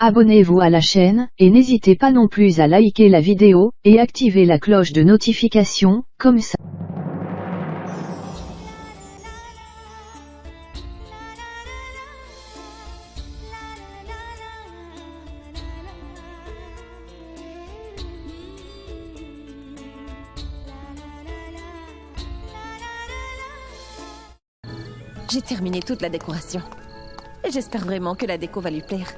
Abonnez-vous à la chaîne, et n'hésitez pas non plus à liker la vidéo, et activer la cloche de notification, comme ça. J'ai terminé toute la décoration. Et j'espère vraiment que la déco va lui plaire.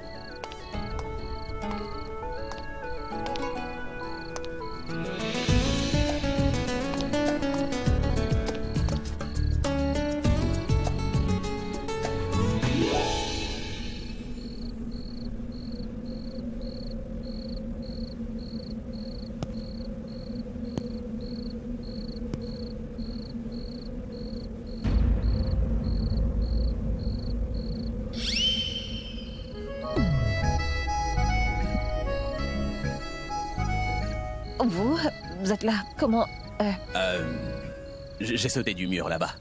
Vous êtes là, comment... J'ai sauté du mur là-bas.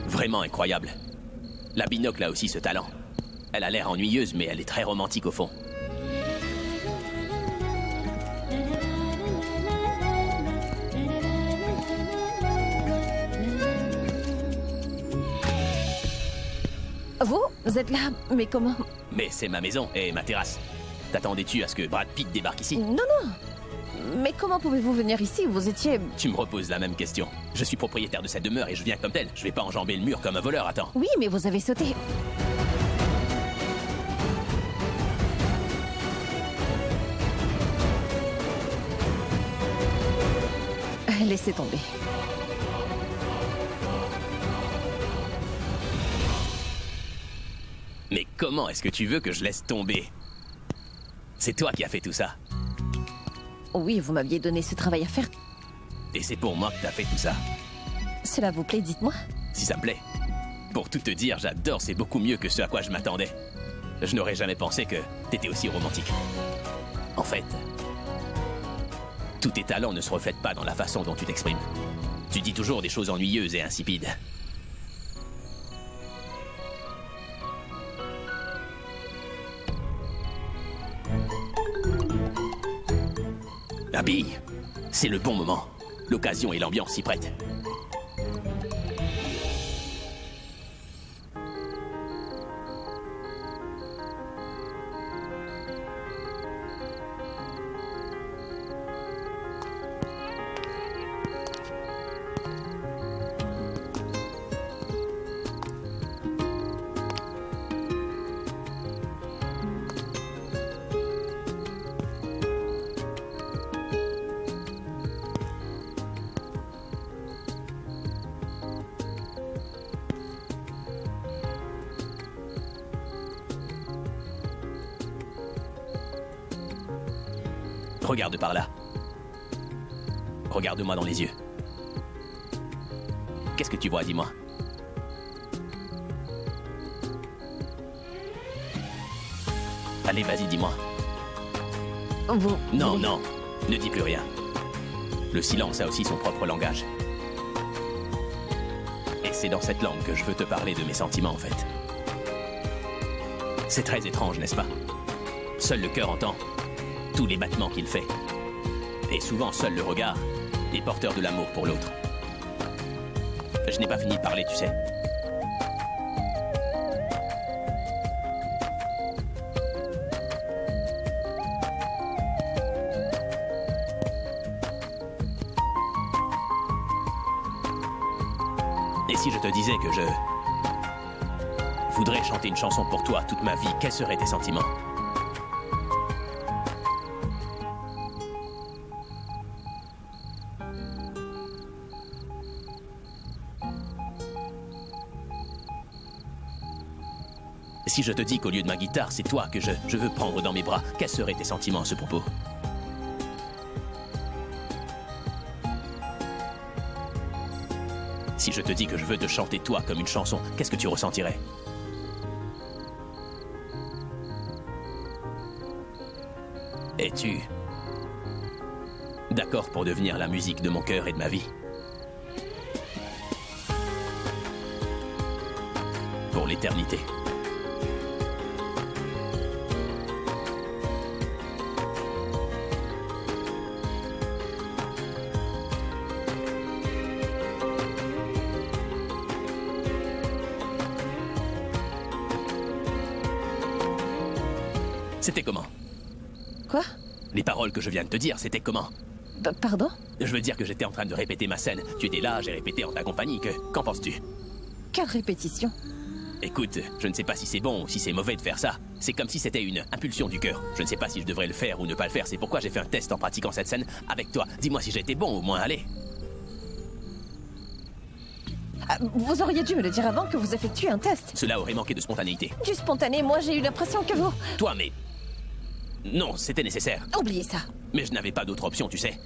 Vraiment incroyable. La binocle a aussi ce talent. Elle a l'air ennuyeuse, mais elle est très romantique au fond. Vous êtes là, mais comment... Mais c'est ma maison et ma terrasse. T'attendais-tu à ce que Brad Pitt débarque ici? Non, non. Mais comment pouvez-vous venir ici? Vous étiez... Tu me reposes la même question. Je suis propriétaire de cette demeure et je viens comme tel. Je vais pas enjamber le mur comme un voleur, attends. Oui, mais vous avez sauté. Laissez tomber. Mais comment est-ce que tu veux que je laisse tomber? C'est toi qui as fait tout ça. Oui, vous m'aviez donné ce travail à faire. Et c'est pour moi que t'as fait tout ça. Cela vous plaît, dites-moi. Si ça me plaît. Pour tout te dire, j'adore, c'est beaucoup mieux que ce à quoi je m'attendais. Je n'aurais jamais pensé que t'étais aussi romantique. En fait, tous tes talents ne se reflètent pas dans la façon dont tu t'exprimes. Tu dis toujours des choses ennuyeuses et insipides. Abby, c'est le bon moment. L'occasion et l'ambiance s'y prêtent. Regarde par là. Regarde-moi dans les yeux. Qu'est-ce que tu vois, dis-moi? Allez, vas-y, dis-moi. Non, non, ne dis plus rien. Le silence a aussi son propre langage. Et c'est dans cette langue que je veux te parler de mes sentiments, en fait. C'est très étrange, n'est-ce pas? Seul le cœur entend tous les battements qu'il fait. Et souvent, seul le regard est porteur de l'amour pour l'autre. Je n'ai pas fini de parler, tu sais. Et si je te disais que je voudrais chanter une chanson pour toi toute ma vie, quels seraient tes sentiments? Si je te dis qu'au lieu de ma guitare, c'est toi que je veux prendre dans mes bras, quels seraient tes sentiments à ce propos? Si je te dis que je veux te chanter toi comme une chanson, qu'est-ce que tu ressentirais? Es-tu d'accord pour devenir la musique de mon cœur et de ma vie? Pour l'éternité. C'était comment? Quoi? Les paroles que je viens de te dire, c'était comment? Pardon? Je veux dire que j'étais en train de répéter ma scène. Tu étais là, j'ai répété en ta compagnie. Qu'en penses-tu? Quelle répétition? Écoute, je ne sais pas si c'est bon ou si c'est mauvais de faire ça. C'est comme si c'était une impulsion du cœur. Je ne sais pas si je devrais le faire ou ne pas le faire. C'est pourquoi j'ai fait un test en pratiquant cette scène avec toi. Dis-moi si j'étais bon au moins, allez. Vous auriez dû me le dire avant que vous effectuiez un test. Cela aurait manqué de spontanéité. Du spontané, moi j'ai eu l'impression que vous... Toi, mais... Non, c'était nécessaire. Oubliez ça. Mais je n'avais pas d'autre option, tu sais.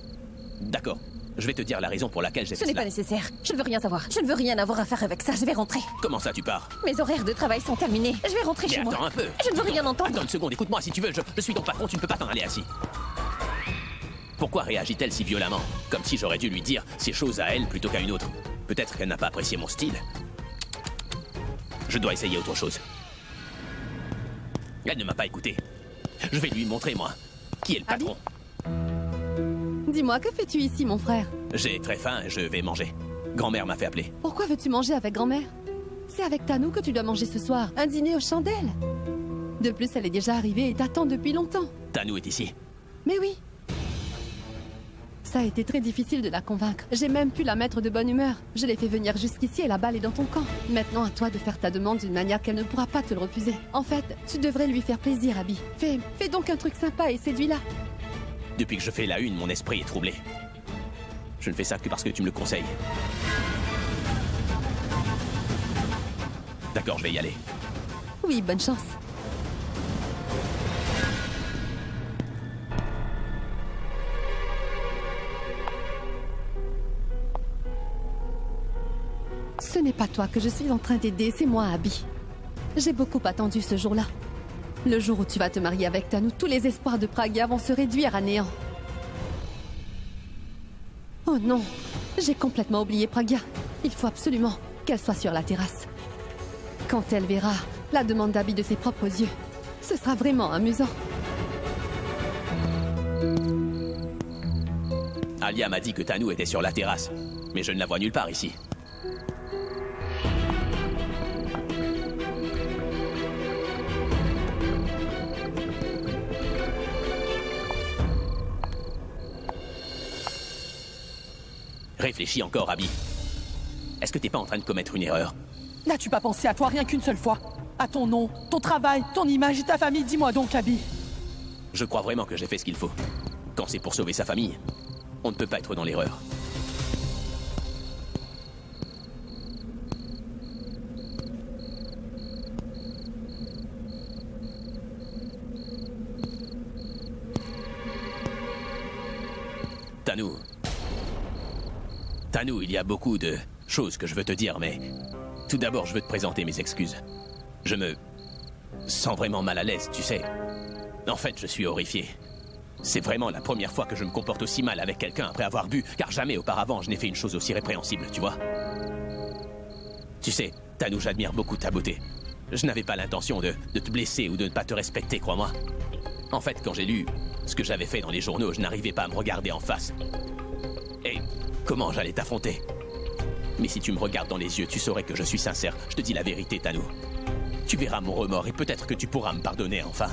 D'accord. Je vais te dire la raison pour laquelle j'ai fait Ce n'est cela. pas nécessaire. Je ne veux rien savoir. Je ne veux rien avoir à faire avec ça. Je vais rentrer. Comment ça, tu pars? Mes horaires de travail sont terminés. Je vais rentrer Mais chez attends moi. un peu. Je ne veux rien entendre. Attends une seconde, écoute-moi si tu veux. Je suis ton patron, tu ne peux pas t'en aller assis. Pourquoi réagit-elle si violemment? Comme si j'aurais dû lui dire ces choses à elle plutôt qu'à une autre. Peut-être qu'elle n'a pas apprécié mon style. Je dois essayer autre chose. Elle ne m'a pas écouté. Je vais lui montrer, moi. Qui est le patron? Dis-moi, que fais-tu ici, mon frère? J'ai très faim et je vais manger. Grand-mère m'a fait appeler. Pourquoi veux-tu manger avec grand-mère? C'est avec Tanou que tu dois manger ce soir. Un dîner aux chandelles. De plus, elle est déjà arrivée et t'attend depuis longtemps. Tanou est ici. Mais oui. Ça a été très difficile de la convaincre. J'ai même pu la mettre de bonne humeur. Je l'ai fait venir jusqu'ici et la balle est dans ton camp. Maintenant, à toi de faire ta demande d'une manière qu'elle ne pourra pas te le refuser. En fait, tu devrais lui faire plaisir, Abby. Fais donc un truc sympa et séduis-la. Depuis que je fais la une, mon esprit est troublé. Je ne fais ça que parce que tu me le conseilles. D'accord, je vais y aller. Oui, bonne chance. Ce n'est pas toi que je suis en train d'aider, c'est moi, Abby. J'ai beaucoup attendu ce jour-là. Le jour où tu vas te marier avec Tanou, tous les espoirs de Pragya vont se réduire à néant. Oh non, j'ai complètement oublié Pragya. Il faut absolument qu'elle soit sur la terrasse. Quand elle verra la demande d'Abby de ses propres yeux, ce sera vraiment amusant. Alia m'a dit que Tanou était sur la terrasse, mais je ne la vois nulle part ici. Réfléchis encore, Abby. Est-ce que t'es pas en train de commettre une erreur? N'as-tu pas pensé à toi rien qu'une seule fois? À ton nom, ton travail, ton image et ta famille? Dis-moi donc, Abby. Je crois vraiment que j'ai fait ce qu'il faut. Quand c'est pour sauver sa famille, on ne peut pas être dans l'erreur. Tanou. Tanou, il y a beaucoup de choses que je veux te dire, mais... Tout d'abord, je veux te présenter mes excuses. Je me sens vraiment mal à l'aise, tu sais. En fait, je suis horrifié. C'est vraiment la première fois que je me comporte aussi mal avec quelqu'un après avoir bu, car jamais auparavant je n'ai fait une chose aussi répréhensible, tu vois. Tu sais, Tanou, j'admire beaucoup ta beauté. Je n'avais pas l'intention de te blesser ou de ne pas te respecter, crois-moi. En fait, quand j'ai lu ce que j'avais fait dans les journaux, je n'arrivais pas à me regarder en face. Et comment j'allais t'affronter? Mais si tu me regardes dans les yeux, tu saurais que je suis sincère. Je te dis la vérité, Tanou. Tu verras mon remords et peut-être que tu pourras me pardonner enfin.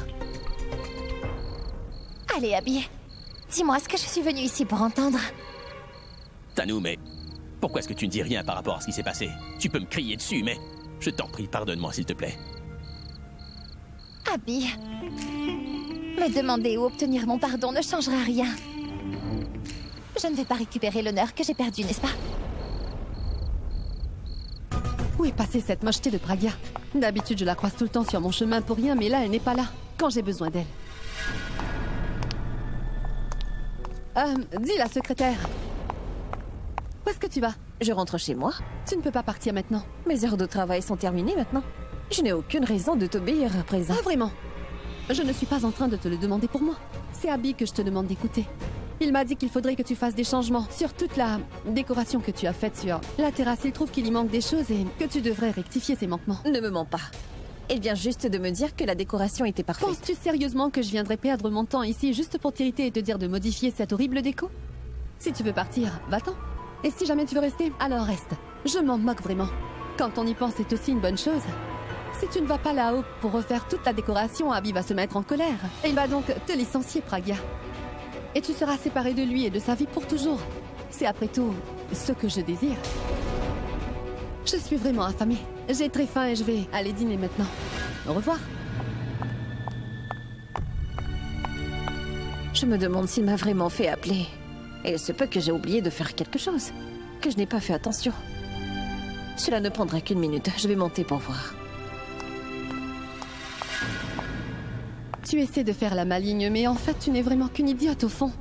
Allez, Abby. Dis-moi ce que je suis venue ici pour entendre. Tanou, mais pourquoi est-ce que tu ne dis rien par rapport à ce qui s'est passé? Tu peux me crier dessus, mais je t'en prie, pardonne-moi s'il te plaît. Abby, me demander ou obtenir mon pardon ne changera rien. Je ne vais pas récupérer l'honneur que j'ai perdu, n'est-ce pas? Où est passée cette mocheté de Pragia? D'habitude, je la croise tout le temps sur mon chemin pour rien, mais là, elle n'est pas là, quand j'ai besoin d'elle. Dis la secrétaire. Où est-ce que tu vas? Je rentre chez moi. Tu ne peux pas partir maintenant. Mes heures de travail sont terminées maintenant. Je n'ai aucune raison de t'obéir à présent. Ah, vraiment? Je ne suis pas en train de te le demander pour moi. C'est Abby que je te demande d'écouter. Il m'a dit qu'il faudrait que tu fasses des changements sur toute la décoration que tu as faite sur la terrasse. Il trouve qu'il y manque des choses et que tu devrais rectifier ces manquements. Ne me mens pas. Il vient juste de me dire que la décoration était parfaite. Penses-tu sérieusement que je viendrais perdre mon temps ici juste pour t'irriter et te dire de modifier cette horrible déco? Si tu veux partir, va-t'en. Et si jamais tu veux rester, alors reste. Je m'en moque vraiment. Quand on y pense, c'est aussi une bonne chose. Si tu ne vas pas là-haut pour refaire toute la décoration, Abby va se mettre en colère. Et il va donc te licencier, Pragia. Et tu seras séparé de lui et de sa vie pour toujours. C'est après tout ce que je désire. Je suis vraiment affamée. J'ai très faim et je vais aller dîner maintenant. Au revoir. Je me demande s'il m'a vraiment fait appeler. Et il se peut que j'ai oublié de faire quelque chose. Que je n'ai pas fait attention. Cela ne prendra qu'une minute. Je vais monter pour voir. Tu essaies de faire la maligne, mais en fait, tu n'es vraiment qu'une idiote au fond.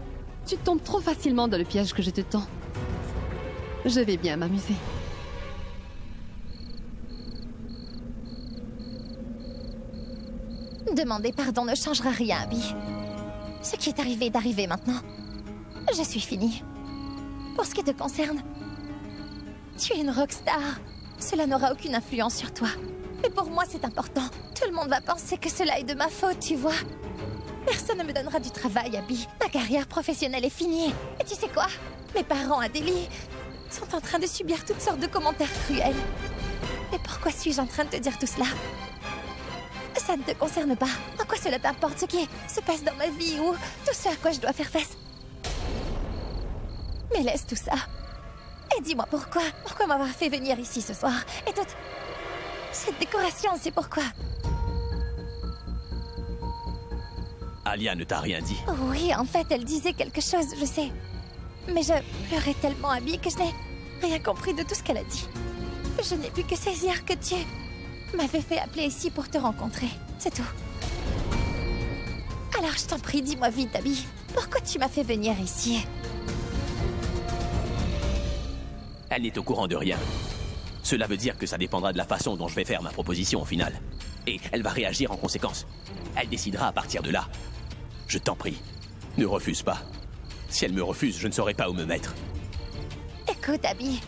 Tu tombes trop facilement dans le piège que je te tends. Je vais bien m'amuser. Demander pardon ne changera rien, Abby. Ce qui est arrivé est arrivé maintenant. Je suis finie. Pour ce qui te concerne, tu es une rockstar. Cela n'aura aucune influence sur toi. Mais pour moi, c'est important. Tout le monde va penser que cela est de ma faute, tu vois. Personne ne me donnera du travail, Abby. Ma carrière professionnelle est finie. Et tu sais quoi? Mes parents à Delhi sont en train de subir toutes sortes de commentaires cruels. Et pourquoi suis-je en train de te dire tout cela? Ça ne te concerne pas. En quoi cela t'importe ce qui se passe dans ma vie ou tout ce à quoi je dois faire face? Mais laisse tout ça. Et dis-moi pourquoi? Pourquoi m'avoir fait venir ici ce soir? Et toute cette décoration, c'est pourquoi? Alia ne t'a rien dit. Oui, en fait, elle disait quelque chose, je sais. Mais je pleurais tellement, Abby, que je n'ai rien compris de tout ce qu'elle a dit. Je n'ai pu que saisir que tu m'avais fait appeler ici pour te rencontrer. C'est tout. Alors, je t'en prie, dis-moi vite, Abby. Pourquoi tu m'as fait venir ici? Elle n'est au courant de rien. Cela veut dire que ça dépendra de la façon dont je vais faire ma proposition au final. Et elle va réagir en conséquence. Elle décidera à partir de là. Je t'en prie, ne refuse pas. Si elle me refuse, je ne saurais pas où me mettre. Écoute, Abby.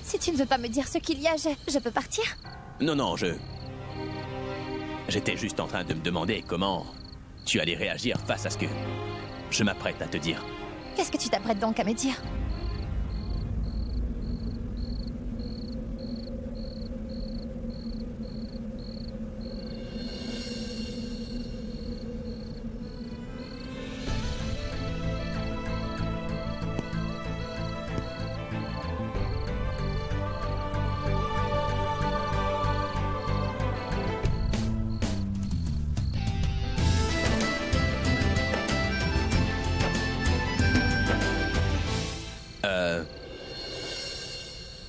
Si tu ne veux pas me dire ce qu'il y a, je peux partir? Non, J'étais juste en train de me demander comment tu allais réagir face à ce que je m'apprête à te dire. Qu'est-ce que tu t'apprêtes donc à me dire?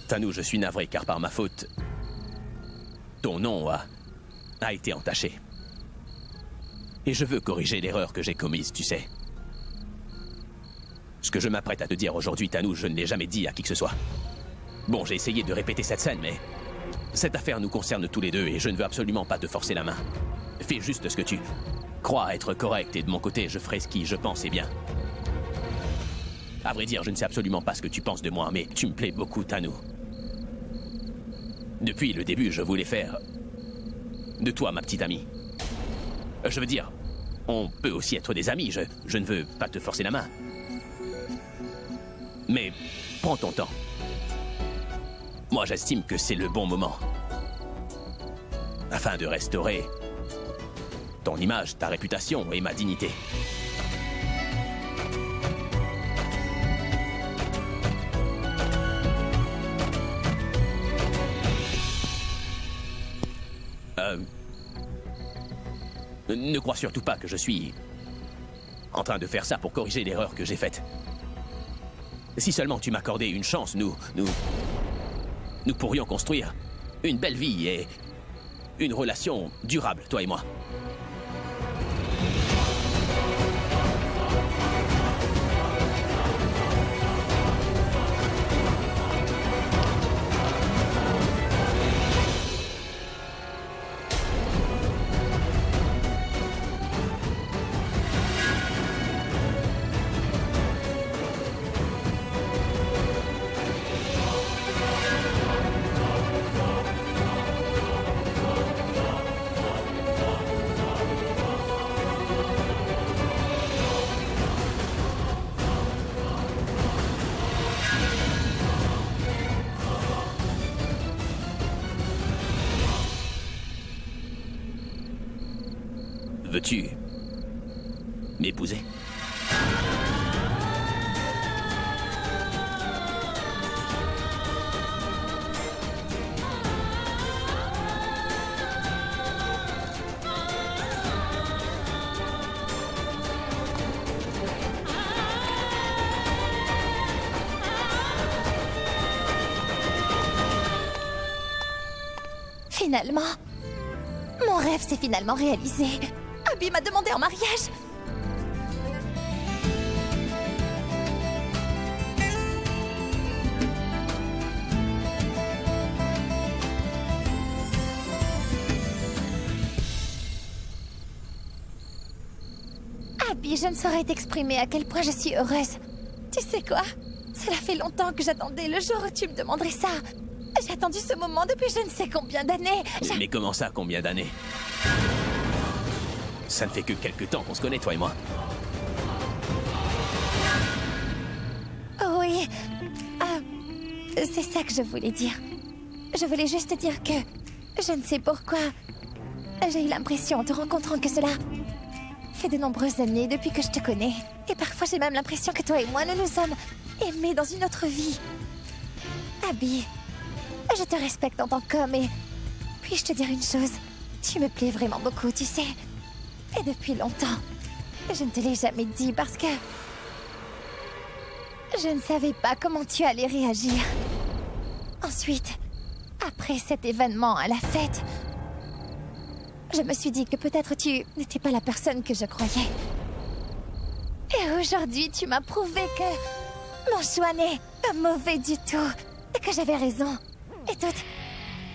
Tanou, je suis navré car par ma faute, ton nom a été entaché. Et je veux corriger l'erreur que j'ai commise, tu sais. Ce que je m'apprête à te dire aujourd'hui, Tanou, je ne l'ai jamais dit à qui que ce soit. Bon, j'ai essayé de répéter cette scène, mais cette affaire nous concerne tous les deux et je ne veux absolument pas te forcer la main. Fais juste ce que tu crois être correct et de mon côté, je ferai ce qui, je pense, est bien. À vrai dire, je ne sais absolument pas ce que tu penses de moi, mais tu me plais beaucoup, Tanou. Depuis le début, je voulais faire de toi ma petite amie. Je veux dire, on peut aussi être des amis, je ne veux pas te forcer la main. Mais prends ton temps. Moi, j'estime que c'est le bon moment. Afin de restaurer ton image, ta réputation et ma dignité. Ne crois surtout pas que je suis en train de faire ça pour corriger l'erreur que j'ai faite. Si seulement tu m'accordais une chance, nous pourrions construire Une belle vie et une relation durable, toi et moi. Veux-tu m'épouser? Finalement, mon rêve s'est finalement réalisé. Abby m'a demandé en mariage. Abby, je ne saurais t'exprimer à quel point je suis heureuse. Tu sais quoi? Cela fait longtemps que j'attendais le jour où tu me demanderais ça. J'ai attendu ce moment depuis je ne sais combien d'années. Mais comment ça, combien d'années? Ça ne fait que quelques temps qu'on se connaît, toi et moi. Oui. C'est ça que je voulais dire. Je voulais juste dire que... Je ne sais pourquoi... J'ai eu l'impression en te rencontrant que cela... fait de nombreuses années depuis que je te connais. Et parfois j'ai même l'impression que toi et moi nous nous sommes aimés dans une autre vie. Abby, je te respecte en tant qu'homme et... Puis-je te dire une chose? Tu me plais vraiment beaucoup, tu sais. Et depuis longtemps. Je ne te l'ai jamais dit parce que... je ne savais pas comment tu allais réagir. Ensuite, après cet événement à la fête, je me suis dit que peut-être tu n'étais pas la personne que je croyais. Et aujourd'hui, tu m'as prouvé que mon choix n'est pas mauvais du tout. Et que j'avais raison. Et toute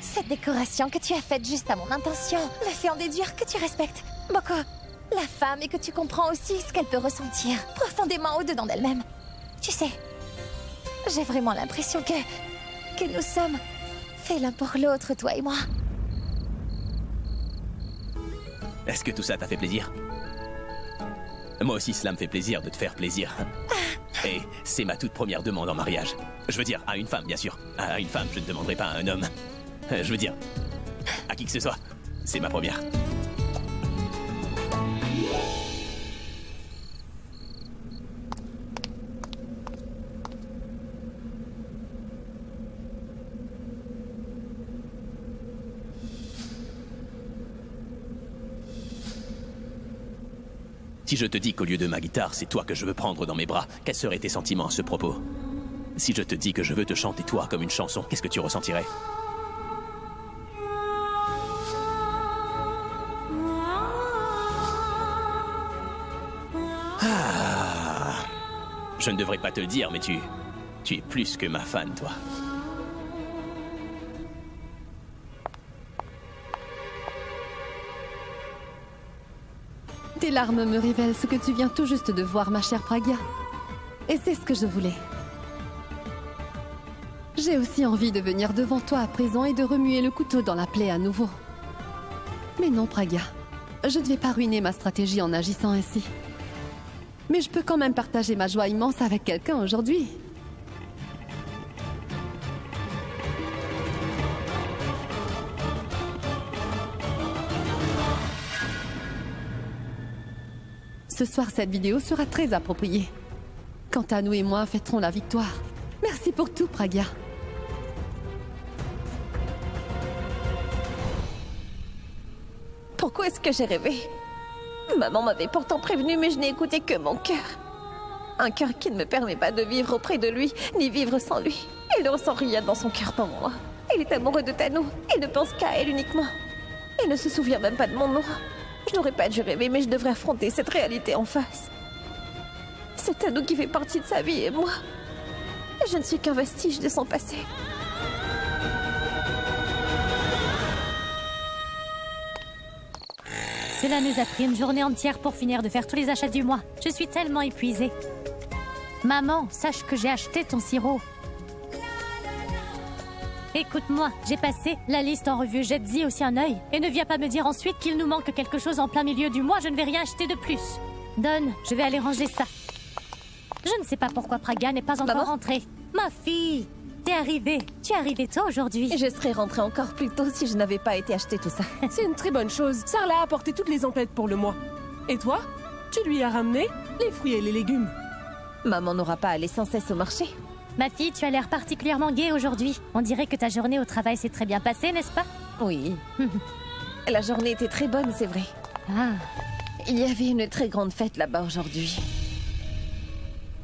cette décoration que tu as faite juste à mon intention me fait en déduire que tu respectes beaucoup la femme et que tu comprends aussi ce qu'elle peut ressentir profondément au-dedans d'elle-même. Tu sais, j'ai vraiment l'impression que nous sommes faits l'un pour l'autre, toi et moi. Est-ce que tout ça t'a fait plaisir? Moi aussi, cela me fait plaisir de te faire plaisir. Et c'est ma toute première demande en mariage. Je veux dire, à une femme, bien sûr. À une femme, je ne demanderai pas à un homme. Je veux dire, à qui que ce soit. C'est ma première. Si je te dis qu'au lieu de ma guitare, c'est toi que je veux prendre dans mes bras, quels seraient tes sentiments à ce propos? Si je te dis que je veux te chanter toi comme une chanson, qu'est-ce que tu ressentirais? Ah, je ne devrais pas te le dire, mais tu es plus que ma fan, toi. Tes larmes me révèlent ce que tu viens tout juste de voir, ma chère Pragya. Et c'est ce que je voulais. J'ai aussi envie de venir devant toi à présent et de remuer le couteau dans la plaie à nouveau. Mais non, Pragya. Je ne vais pas ruiner ma stratégie en agissant ainsi. Mais je peux quand même partager ma joie immense avec quelqu'un aujourd'hui. Ce soir, cette vidéo sera très appropriée. Quant à nous et moi, fêterons la victoire. Merci pour tout, Pragya. Pourquoi est-ce que j'ai rêvé? Maman m'avait pourtant prévenu, mais je n'ai écouté que mon cœur. Un cœur qui ne me permet pas de vivre auprès de lui, ni vivre sans lui. Il ne ressent rien dans son cœur pour moi. Il est amoureux de Tanou. Il ne pense qu'à elle uniquement. Il ne se souvient même pas de mon nom. Je n'aurais pas dû rêver, mais je devrais affronter cette réalité en face. C'est Tanou qui fait partie de sa vie et moi, je ne suis qu'un vestige de son passé. Cela nous a pris une journée entière pour finir de faire tous les achats du mois. Je suis tellement épuisée. Maman, sache que j'ai acheté ton sirop. Écoute-moi, j'ai passé la liste en revue, jette-y aussi un œil. Et ne viens pas me dire ensuite qu'il nous manque quelque chose en plein milieu du mois, je ne vais rien acheter de plus. Donne, je vais aller ranger ça. Je ne sais pas pourquoi Praga n'est pas encore rentrée. Ma fille, t'es arrivée. Tu es arrivée tôt aujourd'hui. Je serais rentrée encore plus tôt si je n'avais pas été acheter tout ça. C'est une très bonne chose. Sarla a apporté toutes les emplettes pour le mois. Et toi? Tu lui as ramené les fruits et les légumes. Maman n'aura pas à aller sans cesse au marché. Ma fille, tu as l'air particulièrement gaie aujourd'hui. On dirait que ta journée au travail s'est très bien passée, n'est-ce pas? Oui. La journée était très bonne, c'est vrai. Ah. Il y avait une très grande fête là-bas aujourd'hui.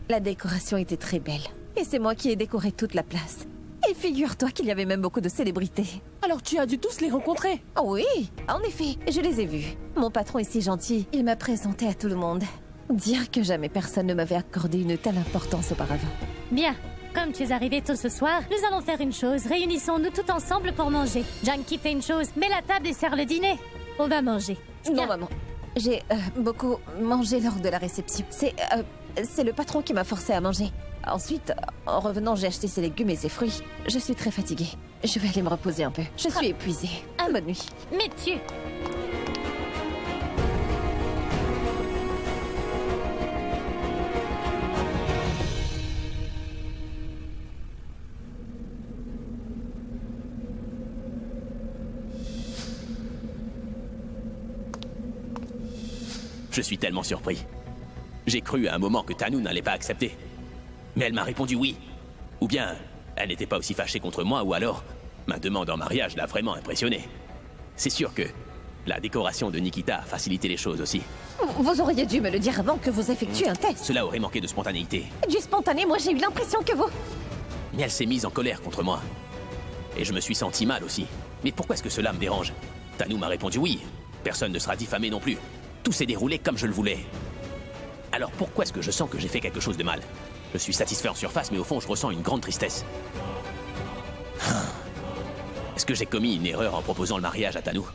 La décoration était très belle. Et c'est moi qui ai décoré toute la place. Et figure-toi qu'il y avait même beaucoup de célébrités. Alors tu as dû tous les rencontrer. Oh oui, en effet, je les ai vus. Mon patron est si gentil, il m'a présenté à tout le monde. Dire que jamais personne ne m'avait accordé une telle importance auparavant. Bien. Comme tu es arrivé tôt ce soir, nous allons faire une chose. Réunissons-nous tout ensemble pour manger. Junkie fait une chose, mets la table et sert le dîner. On va manger. Non, maman. J'ai beaucoup mangé lors de la réception. C'est le patron qui m'a forcé à manger. Ensuite, en revenant, j'ai acheté ses légumes et ses fruits. Je suis très fatiguée. Je vais aller me reposer un peu. Je suis épuisée. Bonne nuit. Mais tu... Je suis tellement surpris. J'ai cru à un moment que Tanou n'allait pas accepter. Mais elle m'a répondu oui. Ou bien, elle n'était pas aussi fâchée contre moi, ou alors, ma demande en mariage l'a vraiment impressionnée. C'est sûr que la décoration de Nikita a facilité les choses aussi. Vous auriez dû me le dire avant que vous effectuiez un test. Cela aurait manqué de spontanéité. Du spontané, moi j'ai eu l'impression que vous... Mais elle s'est mise en colère contre moi. Et je me suis senti mal aussi. Mais pourquoi est-ce que cela me dérange? Tanou m'a répondu oui. Personne ne sera diffamé non plus. Tout s'est déroulé comme je le voulais. Alors pourquoi est-ce que je sens que j'ai fait quelque chose de mal? Je suis satisfait en surface, mais au fond, je ressens une grande tristesse. Est-ce que j'ai commis une erreur en proposant le mariage à Tanou?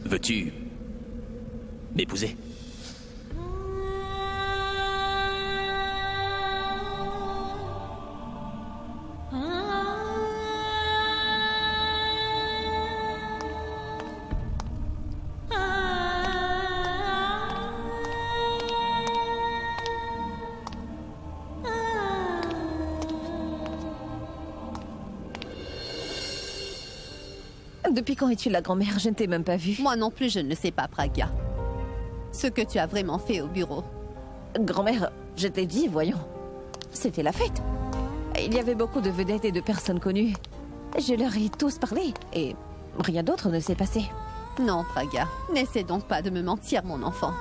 Veux-tu m'épouser? Depuis quand es-tu la grand-mère? Je ne t'ai même pas vue. Moi non plus, je ne le sais pas, Praga. Ce que tu as vraiment fait au bureau. Grand-mère, je t'ai dit, voyons. C'était la fête. Il y avait beaucoup de vedettes et de personnes connues. Je leur ai tous parlé, et rien d'autre ne s'est passé. Non, Praga, n'essaie donc pas de me mentir, mon enfant.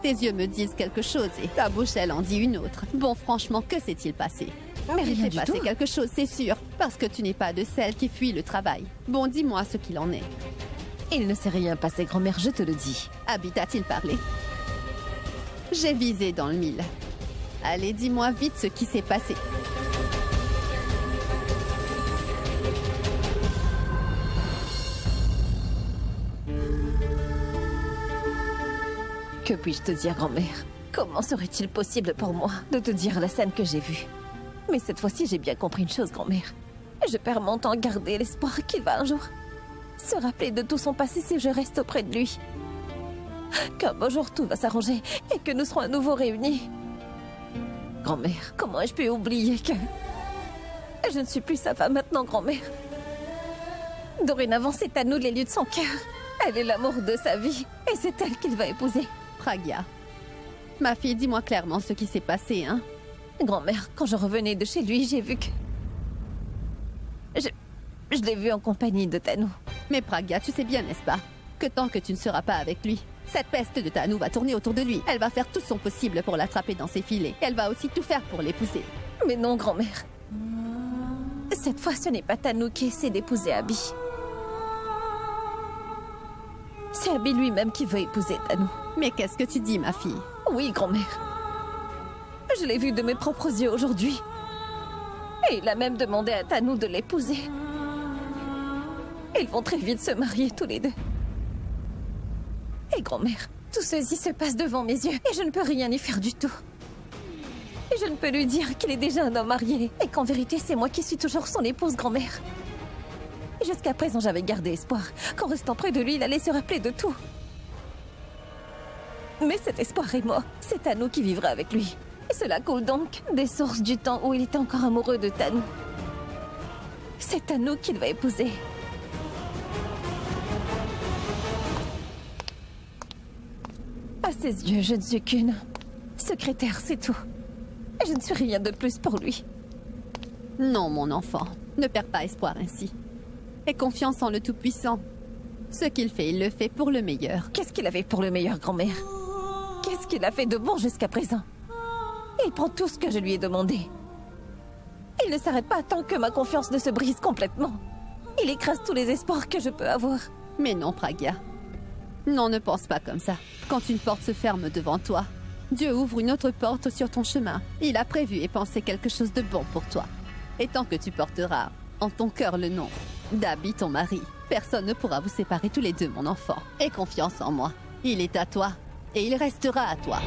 Tes yeux me disent quelque chose et ta bouche, elle en dit une autre. Bon, franchement, que s'est-il passé? Mais Il rien s'est du passé tout. quelque chose, c'est sûr, parce que tu n'es pas de celle qui fuit le travail. Bon, dis-moi ce qu'il en est. Il ne s'est rien passé, grand-mère, je te le dis. Abby t'a-t-il parlé? J'ai visé dans le mille. Allez, dis-moi vite ce qui s'est passé. Que puis-je te dire, grand-mère? Comment serait-il possible pour moi de te dire la scène que j'ai vue? Mais cette fois-ci, j'ai bien compris une chose, grand-mère. Je perds mon temps à garder l'espoir qu'il va un jour se rappeler de tout son passé si je reste auprès de lui. Qu'un beau jour tout va s'arranger et que nous serons à nouveau réunis. Grand-mère, comment ai-je pu oublier que... Je ne suis plus sa femme maintenant, grand-mère. Dorénavant, c'est à nous l'élu de son cœur. Elle est l'amour de sa vie et c'est elle qu'il va épouser. Praga. Ma fille, dis-moi clairement ce qui s'est passé, hein? Grand-mère, quand je revenais de chez lui, j'ai vu que... Je l'ai vu en compagnie de Tanou. Mais Praga, tu sais bien, n'est-ce pas, que tant que tu ne seras pas avec lui, Cette peste de Tanou va tourner autour de lui. Elle va faire tout son possible pour l'attraper dans ses filets. Elle va aussi tout faire pour l'épouser. Mais non, grand-mère. Cette fois, ce n'est pas Tanou qui essaie d'épouser Abby. C'est Abby lui-même qui veut épouser Tanou. Mais qu'est-ce que tu dis, ma fille? Oui, grand-mère. Je l'ai vu de mes propres yeux aujourd'hui. Et il a même demandé à Tanou de l'épouser. Ils vont très vite se marier tous les deux. Et grand-mère, tout ceci se passe devant mes yeux et je ne peux rien y faire du tout. Et je ne peux lui dire qu'il est déjà un homme marié et qu'en vérité c'est moi qui suis toujours son épouse, grand-mère. Et jusqu'à présent j'avais gardé espoir qu'en restant près de lui il allait se rappeler de tout. Mais cet espoir est mort. C'est Tanou qui vivra avec lui. Et cela coule donc des sources du temps où il était encore amoureux de Tanou. C'est Tanou qu'il va épouser. À ses yeux, je ne suis qu'une secrétaire, c'est tout. Et je ne suis rien de plus pour lui. Non, mon enfant. Ne perds pas espoir ainsi. Aie confiance en le Tout-Puissant. Ce qu'il fait, il le fait pour le meilleur. Qu'est-ce qu'il avait pour le meilleur, grand-mère? Qu'est-ce qu'il a fait de bon jusqu'à présent? Il prend tout ce que je lui ai demandé. Il ne s'arrête pas tant que ma confiance ne se brise complètement. Il écrase tous les espoirs que je peux avoir. Mais non, Pragya. Non, ne pense pas comme ça. Quand une porte se ferme devant toi, Dieu ouvre une autre porte sur ton chemin. Il a prévu et pensé quelque chose de bon pour toi. Et tant que tu porteras en ton cœur le nom d'Abby, ton mari, personne ne pourra vous séparer tous les deux, mon enfant. Aie confiance en moi. Il est à toi et il restera à toi.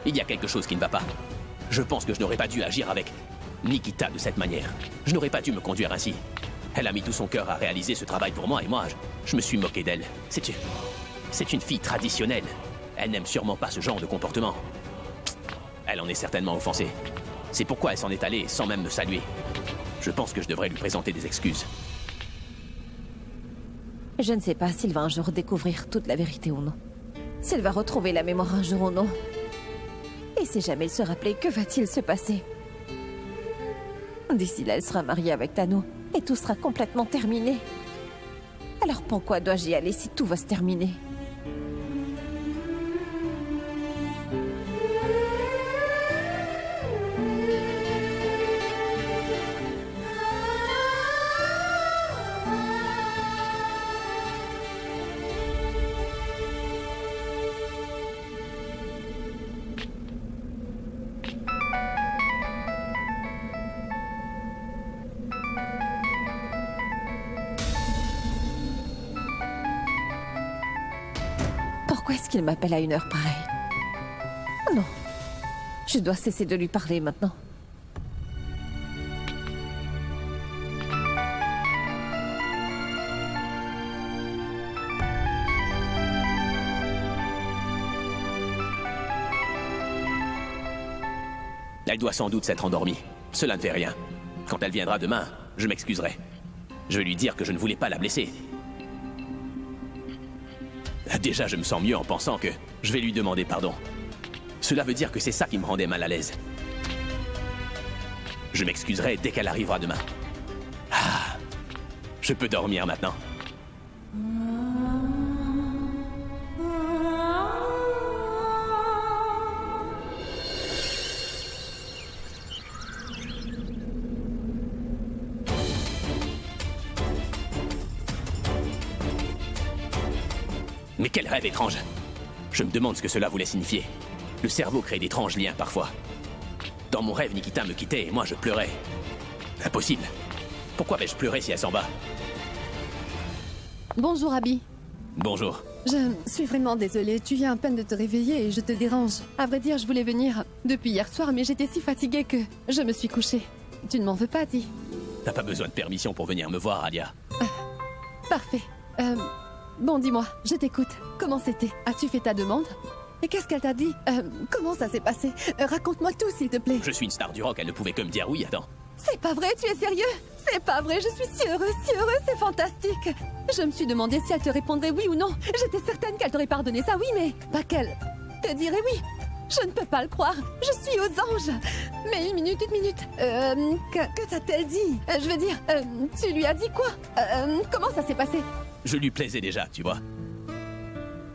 Il y a quelque chose qui ne va pas. Je pense que je n'aurais pas dû agir avec Nikita de cette manière. Je n'aurais pas dû me conduire ainsi. Elle a mis tout son cœur à réaliser ce travail pour moi et moi, je me suis moqué d'elle. C'est une fille traditionnelle. Elle n'aime sûrement pas ce genre de comportement. Elle en est certainement offensée. C'est pourquoi elle s'en est allée sans même me saluer. Je pense que je devrais lui présenter des excuses. Je ne sais pas s'il va un jour découvrir toute la vérité ou non. S'il va retrouver la mémoire un jour ou non. Et si jamais il se rappelait, que va-t-il se passer? D'ici là, elle sera mariée avec Tanou et tout sera complètement terminé. Alors pourquoi dois-je y aller si tout va se terminer? Pourquoi est-ce qu'il m'appelle à une heure pareille? Non. Je dois cesser de lui parler maintenant. Elle doit sans doute s'être endormie. Cela ne fait rien. Quand elle viendra demain, je m'excuserai. Je vais lui dire que je ne voulais pas la blesser. Déjà, je me sens mieux en pensant que je vais lui demander pardon. Cela veut dire que c'est ça qui me rendait mal à l'aise. Je m'excuserai dès qu'elle arrivera demain. Ah, je peux dormir maintenant. Mais quel rêve étrange! Je me demande ce que cela voulait signifier. Le cerveau crée d'étranges liens parfois. Dans mon rêve, Nikita me quittait et moi je pleurais. Impossible. Pourquoi vais-je pleurer si elle s'en va? Bonjour, Abby. Bonjour. Je suis vraiment désolée. Tu viens à peine de te réveiller et je te dérange. À vrai dire, je voulais venir depuis hier soir, mais j'étais si fatiguée que je me suis couchée. Tu ne m'en veux pas, dis? T'as pas besoin de permission pour venir me voir, Alia. Parfait. Bon, dis-moi, je t'écoute. Comment c'était? As-tu fait ta demande? Et qu'est-ce qu'elle t'a dit? Comment ça s'est passé? Raconte-moi tout, s'il te plaît. Je suis une star du rock, elle ne pouvait que me dire oui, attends. C'est pas vrai, tu es sérieux? C'est pas vrai, je suis si heureuse, c'est fantastique. Je me suis demandé si elle te répondrait oui ou non. J'étais certaine qu'elle t'aurait pardonné ça, oui, mais pas qu'elle te dirait oui. Je ne peux pas le croire, je suis aux anges. Mais une minute. Que t'a-t-elle dit? Je veux dire, tu lui as dit quoi? Comment ça s'est passé? Je lui plaisais déjà, tu vois.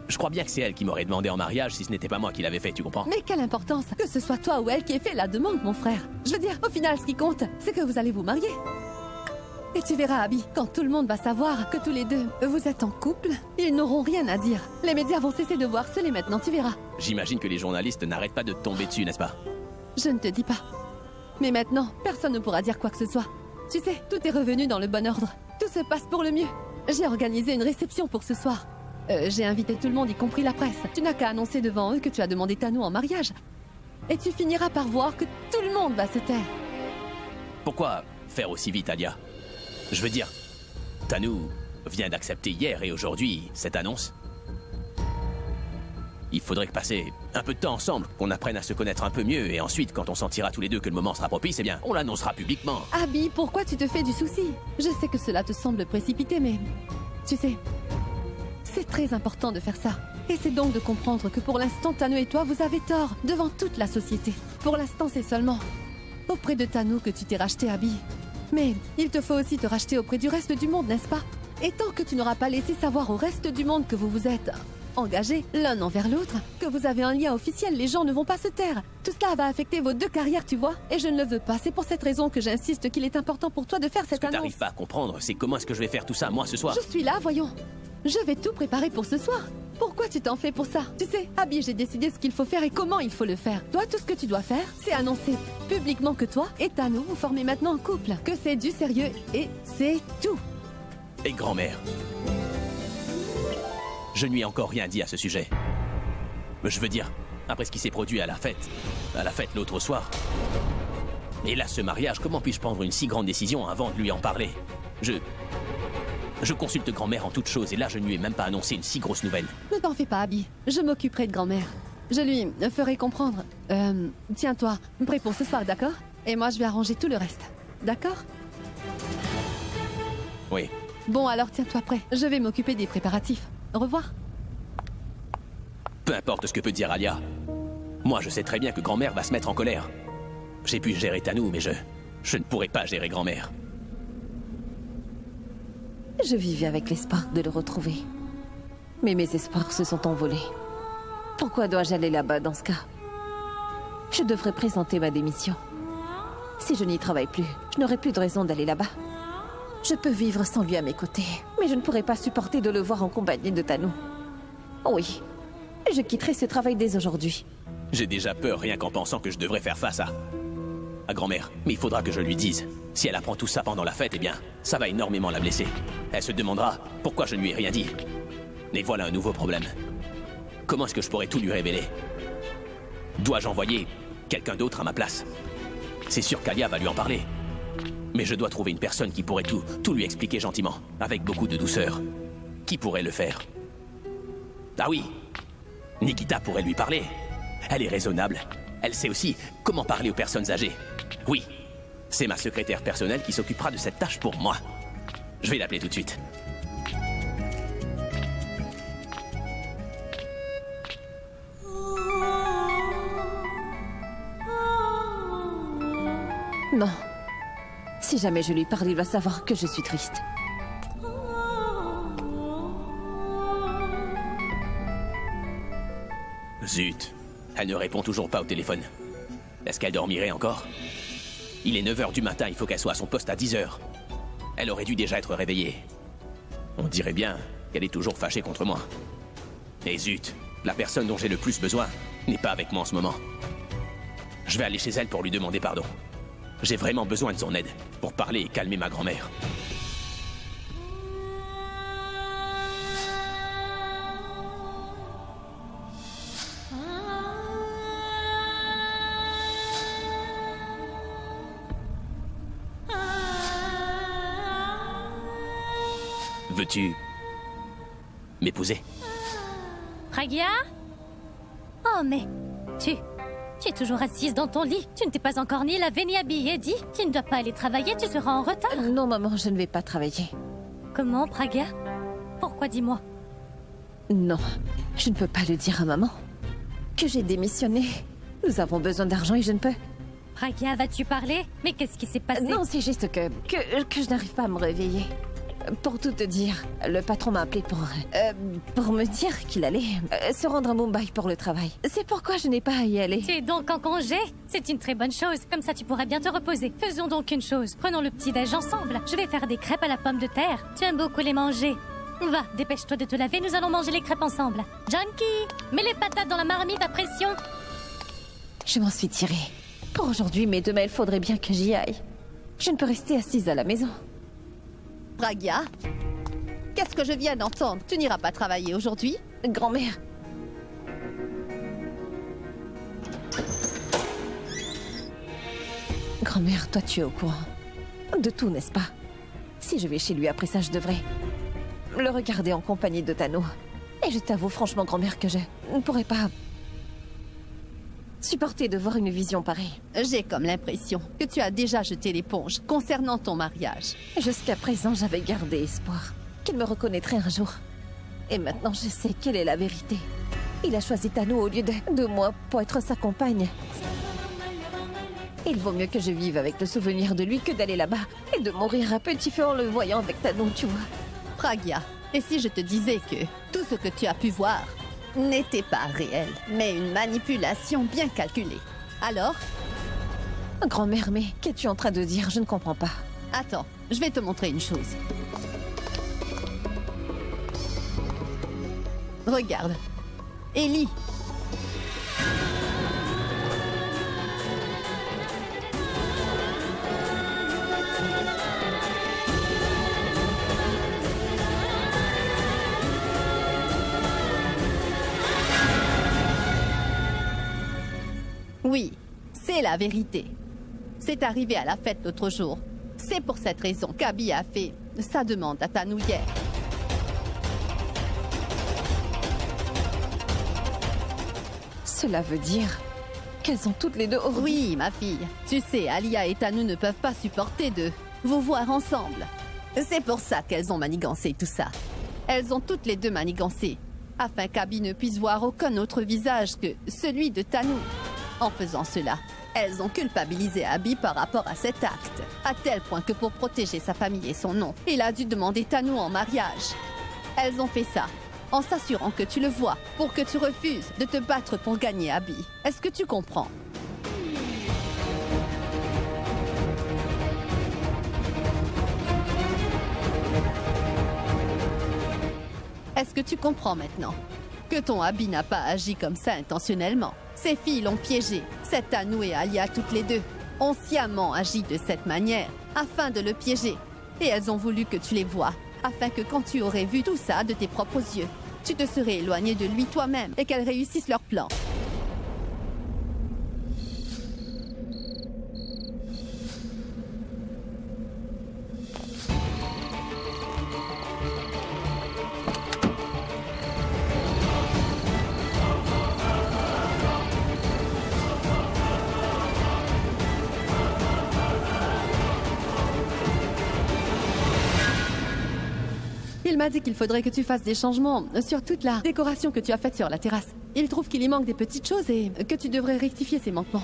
Je crois bien que c'est elle qui m'aurait demandé en mariage si ce n'était pas moi qui l'avais fait, tu comprends? Mais quelle importance que ce soit toi ou elle qui ait fait la demande, mon frère. Je veux dire, au final, ce qui compte, c'est que vous allez vous marier. Et tu verras, Abby, quand tout le monde va savoir que tous les deux, vous êtes en couple, ils n'auront rien à dire. Les médias vont cesser de voir seuls maintenant, tu verras. J'imagine que les journalistes n'arrêtent pas de tomber dessus, n'est-ce pas? Je ne te dis pas. Mais maintenant, personne ne pourra dire quoi que ce soit. Tu sais, tout est revenu dans le bon ordre. Tout se passe pour le mieux. J'ai organisé une réception pour ce soir. J'ai invité tout le monde, y compris la presse. Tu n'as qu'à annoncer devant eux que tu as demandé Tano en mariage. Et tu finiras par voir que tout le monde va se taire. Pourquoi faire aussi vite, Alia? Je veux dire, Tanou vient d'accepter hier et aujourd'hui cette annonce. Il faudrait passer un peu de temps ensemble, qu'on apprenne à se connaître un peu mieux, et ensuite, quand on sentira tous les deux que le moment sera propice, eh bien, on l'annoncera publiquement. Abby, pourquoi tu te fais du souci? Je sais que cela te semble précipité, mais... Tu sais, c'est très important de faire ça. Et c'est donc de comprendre que pour l'instant, Tano et toi, vous avez tort devant toute la société. Pour l'instant, c'est seulement auprès de Tano que tu t'es racheté, Abby. Mais il te faut aussi te racheter auprès du reste du monde, n'est-ce pas? Et tant que tu n'auras pas laissé savoir au reste du monde que vous vous êtes engagés l'un envers l'autre, que vous avez un lien officiel, les gens ne vont pas se taire. Tout cela va affecter vos deux carrières, tu vois? Et je ne le veux pas. C'est pour cette raison que j'insiste qu'il est important pour toi de faire cette annonce. Ce que t'arrives pas à comprendre, c'est comment est-ce que je vais faire tout ça, moi, ce soir? Je suis là, voyons. Je vais tout préparer pour ce soir. Pourquoi tu t'en fais pour ça? Tu sais, Abby, j'ai décidé ce qu'il faut faire et comment il faut le faire. Toi, tout ce que tu dois faire, c'est annoncer publiquement que toi et Tano vous formez maintenant un couple. Que c'est du sérieux et c'est tout. Et grand-mère, je ne lui ai encore rien dit à ce sujet. Je veux dire, après ce qui s'est produit à la fête l'autre soir. Et là, ce mariage, comment puis-je prendre une si grande décision avant de lui en parler? Je consulte grand-mère en toutes choses et là, je ne lui ai même pas annoncé une si grosse nouvelle. Ne t'en fais pas, Abby. Je m'occuperai de grand-mère. Je lui ferai comprendre. Tiens-toi, prêt pour ce soir, d'accord? Et moi, je vais arranger tout le reste. D'accord? Oui. Bon, alors tiens-toi prêt. Je vais m'occuper des préparatifs. Au revoir. Peu importe ce que peut dire Alia. Moi, je sais très bien que grand-mère va se mettre en colère. J'ai pu gérer Tanou, mais je ne pourrai pas gérer grand-mère. Je vivais avec l'espoir de le retrouver. Mais mes espoirs se sont envolés. Pourquoi dois-je aller là-bas dans ce cas? Je devrais présenter ma démission. Si je n'y travaille plus, je n'aurai plus de raison d'aller là-bas. Je peux vivre sans lui à mes côtés, mais je ne pourrai pas supporter de le voir en compagnie de Tano. Oui, je quitterai ce travail dès aujourd'hui. J'ai déjà peur rien qu'en pensant que je devrais faire face à grand-mère. Mais il faudra que je lui dise. Si elle apprend tout ça pendant la fête, eh bien, ça va énormément la blesser. Elle se demandera pourquoi je ne lui ai rien dit. Et voilà un nouveau problème. Comment est-ce que je pourrais tout lui révéler? Dois-je envoyer quelqu'un d'autre à ma place? C'est sûr qu'Alia va lui en parler. Mais je dois trouver une personne qui pourrait tout lui expliquer gentiment, avec beaucoup de douceur. Qui pourrait le faire? Ah oui, Nikita pourrait lui parler. Elle est raisonnable. Elle sait aussi comment parler aux personnes âgées. Oui, c'est ma secrétaire personnelle qui s'occupera de cette tâche pour moi. Je vais l'appeler tout de suite. Non. Si jamais je lui parle, il va savoir que je suis triste. Zut, elle ne répond toujours pas au téléphone. Est-ce qu'elle dormirait encore? Il est 9h du matin, il faut qu'elle soit à son poste à 10h. Elle aurait dû déjà être réveillée. On dirait bien qu'elle est toujours fâchée contre moi. Et zut, la personne dont j'ai le plus besoin n'est pas avec moi en ce moment. Je vais aller chez elle pour lui demander pardon. J'ai vraiment besoin de son aide pour parler et calmer ma grand-mère. Veux-tu m'épouser? Ragia? Oh, mais... Tu es toujours assise dans ton lit. Tu ne t'es pas encore ni lavée ni habillée. Dis, tu ne dois pas aller travailler, tu seras en retard. Non, maman, je ne vais pas travailler. Comment, Pragya? Pourquoi, dis-moi? Non, je ne peux pas le dire à maman. Que j'ai démissionné. Nous avons besoin d'argent et je ne peux. Pragya, vas-tu parler? Mais qu'est-ce qui s'est passé? Non, c'est juste que je n'arrive pas à me réveiller. Pour tout te dire, le patron m'a appelé pour me dire qu'il allait se rendre à Mumbai pour le travail. C'est pourquoi je n'ai pas à y aller. Tu es donc en congé? C'est une très bonne chose. Comme ça, tu pourrais bien te reposer. Faisons donc une chose. Prenons le petit-déj ensemble. Je vais faire des crêpes à la pomme de terre. Tu aimes beaucoup les manger. Va, dépêche-toi de te laver. Nous allons manger les crêpes ensemble. Junkie, mets les patates dans la marmite à pression. Je m'en suis tirée. Pour aujourd'hui, mais demain, il faudrait bien que j'y aille. Je ne peux rester assise à la maison. Pragya, qu'est-ce que je viens d'entendre? Tu n'iras pas travailler aujourd'hui? Grand-mère. Grand-mère, toi tu es au courant de tout, n'est-ce pas? Si je vais chez lui après ça, je devrais le regarder en compagnie de Tano. Et je t'avoue franchement, grand-mère, que je ne pourrais pas supporter de voir une vision pareille. J'ai comme l'impression que tu as déjà jeté l'éponge concernant ton mariage. Jusqu'à présent, j'avais gardé espoir qu'il me reconnaîtrait un jour. Et maintenant, je sais quelle est la vérité. Il a choisi Tano au lieu de moi pour être sa compagne. Il vaut mieux que je vive avec le souvenir de lui que d'aller là-bas et de mourir à petit feu en le voyant avec Tano, tu vois. Pragya, et si je te disais que tout ce que tu as pu voir n'était pas réel, mais une manipulation bien calculée. Alors? Grand-mère, mais qu'es-tu en train de dire? Je ne comprends pas. Attends, je vais te montrer une chose. Regarde. Ellie. Oui, c'est la vérité. C'est arrivé à la fête l'autre jour. C'est pour cette raison qu'Abby a fait sa demande à Tanu hier. Cela veut dire qu'elles sont toutes les deux horribles. Oui, ma fille. Tu sais, Alia et Tanu ne peuvent pas supporter de vous voir ensemble. C'est pour ça qu'elles ont manigancé tout ça. Elles ont toutes les deux manigancé, afin qu'Abby ne puisse voir aucun autre visage que celui de Tanu. En faisant cela, elles ont culpabilisé Abby par rapport à cet acte, à tel point que pour protéger sa famille et son nom, il a dû demander Tanu en mariage. Elles ont fait ça en s'assurant que tu le vois, pour que tu refuses de te battre pour gagner Abby. Est-ce que tu comprends? Est-ce que tu comprends maintenant que ton Abby n'a pas agi comme ça intentionnellement? Ces filles l'ont piégé. Cette Tanu et Alia, toutes les deux, ont sciemment agi de cette manière afin de le piéger. Et elles ont voulu que tu les voies, afin que quand tu aurais vu tout ça de tes propres yeux, tu te serais éloigné de lui toi-même et qu'elles réussissent leur plan. Il m'a dit qu'il faudrait que tu fasses des changements sur toute la décoration que tu as faite sur la terrasse. Il trouve qu'il y manque des petites choses et que tu devrais rectifier ces manquements.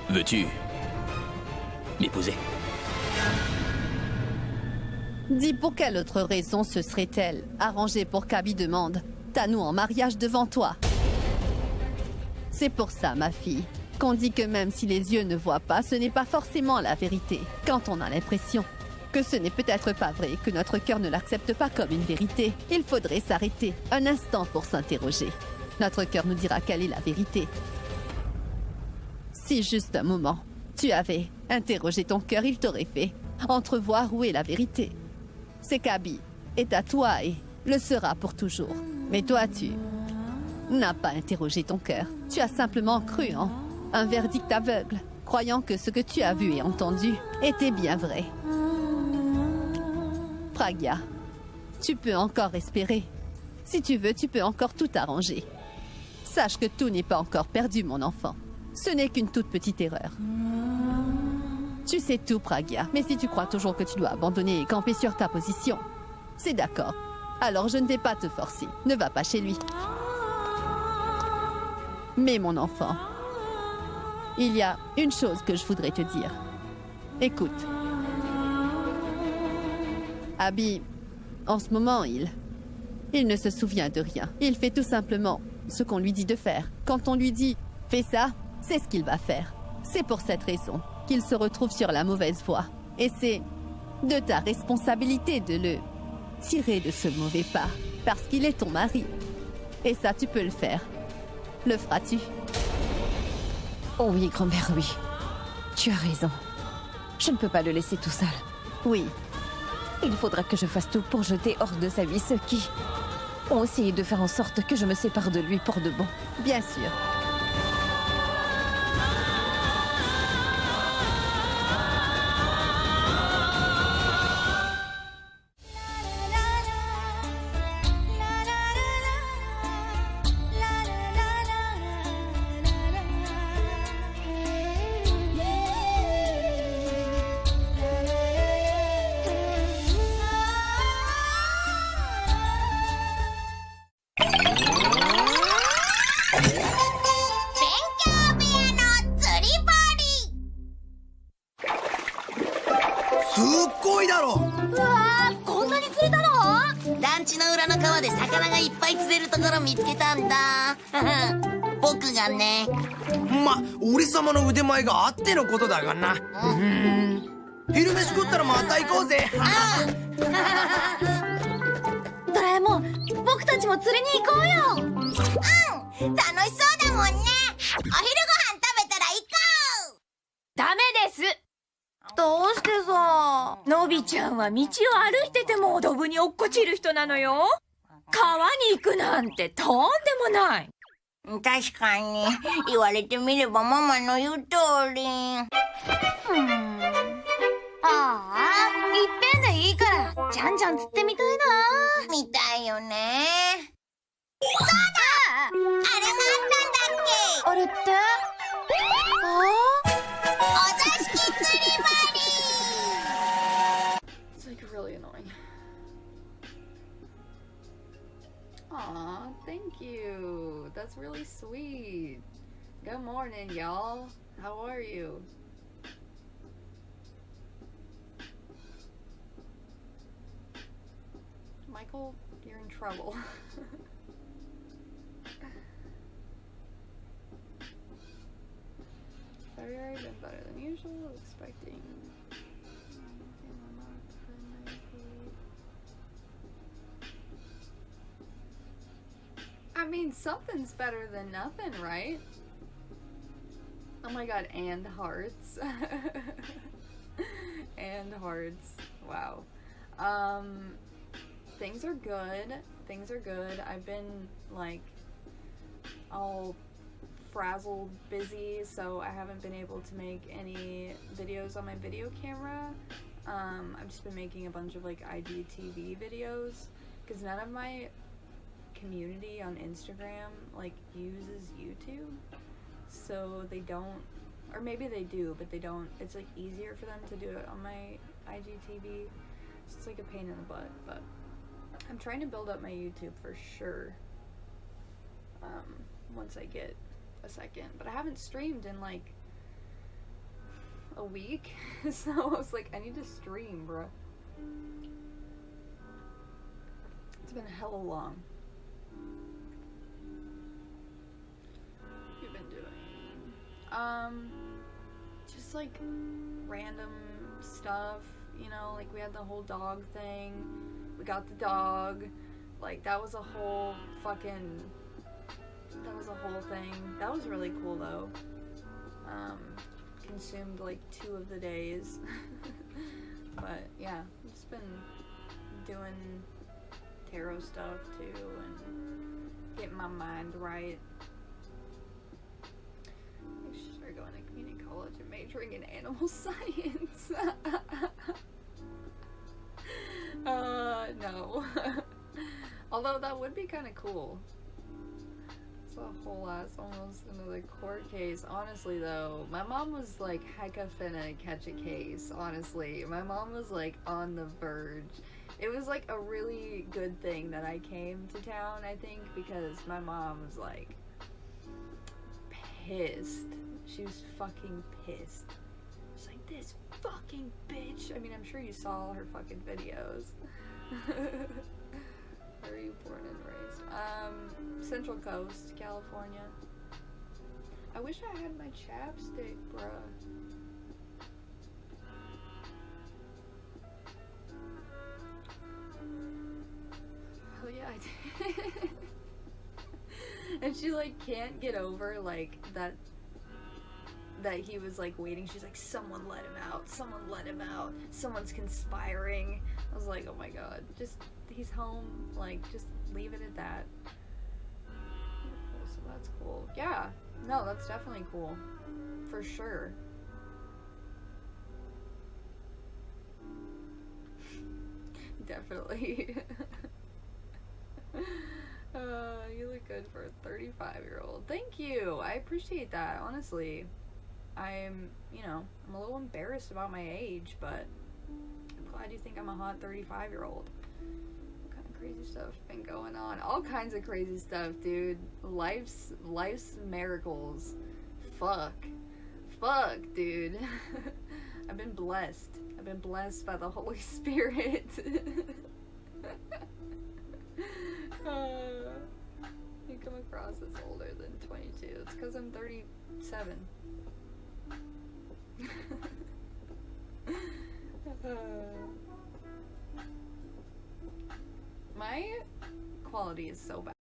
Veux-tu m'épouser? Dis pour quelle autre raison ce serait-elle arrangée pour qu'Abby demande Tanu en mariage devant toi? C'est pour ça, ma fille, qu'on dit que même si les yeux ne voient pas, ce n'est pas forcément la vérité. Quand on a l'impression que ce n'est peut-être pas vrai, que notre cœur ne l'accepte pas comme une vérité, il faudrait s'arrêter un instant pour s'interroger. Notre cœur nous dira quelle est la vérité. Si juste un moment, tu avais interrogé ton cœur, il t'aurait fait entrevoir où est la vérité. C'est qu'Abby est à toi et le sera pour toujours. Mais toi, tu n'as pas interrogé ton cœur. Tu as simplement cru en un verdict aveugle, croyant que ce que tu as vu et entendu était bien vrai. Pragya, tu peux encore espérer. Si tu veux, tu peux encore tout arranger. Sache que tout n'est pas encore perdu, mon enfant. Ce n'est qu'une toute petite erreur. Tu sais tout, Pragya, mais si tu crois toujours que tu dois abandonner et camper sur ta position, c'est d'accord. Alors je ne vais pas te forcer. Ne va pas chez lui. Mais mon enfant, il y a une chose que je voudrais te dire. Écoute. Abby, en ce moment, il ne se souvient de rien. Il fait tout simplement ce qu'on lui dit de faire. Quand on lui dit « fais ça », c'est ce qu'il va faire. C'est pour cette raison qu'il se retrouve sur la mauvaise voie. Et c'est de ta responsabilité de le tirer de ce mauvais pas. Parce qu'il est ton mari. Et ça, tu peux le faire. Le feras-tu? Oh oui, grand-mère, oui. Tu as raison. Je ne peux pas le laisser tout seul. Oui. Il faudra que je fasse tout pour jeter hors de sa vie ceux qui ont essayé de faire en sorte que je me sépare de lui pour de bon. Bien sûr. Aw, thank you. That's really sweet. Good morning, y'all. How are you? Michael, you're in trouble. February been better than usual. Expecting. I mean, something's better than nothing, right? Oh my god, and hearts. And hearts. Wow. Things are good. Things are good. I've been, like, all frazzled busy, so I haven't been able to make any videos on my video camera. I've just been making a bunch of, like, IGTV videos, because none of my community on Instagram like uses YouTube, so they don't, or maybe they do, but they don't. It's like easier for them to do it on my IGTV. So it's like a pain in the butt, but I'm trying to build up my YouTube for sure once I get a second. But I haven't streamed in like a week, so I was like, I need to stream, bruh. It's been hella long. You've been doing just like random stuff, you know, like we had the whole dog thing, we got the dog, like that was a whole fucking, that was a whole thing. That was really cool though. Consumed like 2 of the days. But yeah, I've just been doing tarot stuff too and getting my mind right. I should start going to community college and majoring in animal science. No. Although that would be kind of cool. It's a whole ass, almost another court case. Honestly though, my mom was like hecka finna catch a case, honestly. My mom was like on the verge. It was like a really good thing that I came to town, I think, because my mom was like pissed. She was fucking pissed. She's like, this fucking bitch. I mean, I'm sure you saw all her fucking videos. Where are you born and raised? Central Coast, California. I wish I had my chapstick, bruh. Oh yeah, I did. And she like can't get over like that he was like waiting. She's like, someone let him out, someone let him out, someone's conspiring. I was like, oh my god, just he's home, like just leave it at that. So that's cool. Yeah, no, that's definitely cool for sure. Definitely. You look good for a 35-year-old. Thank you. I appreciate that, honestly. I'm, you know, I'm a little embarrassed about my age, but I'm glad you think I'm a hot 35-year-old. What kind of crazy stuff been going on? All kinds of crazy stuff, dude. Life's miracles. Fuck, dude. I've been blessed. I've been blessed by the Holy Spirit. You come across as older than 22. It's because I'm 37. My quality is so bad.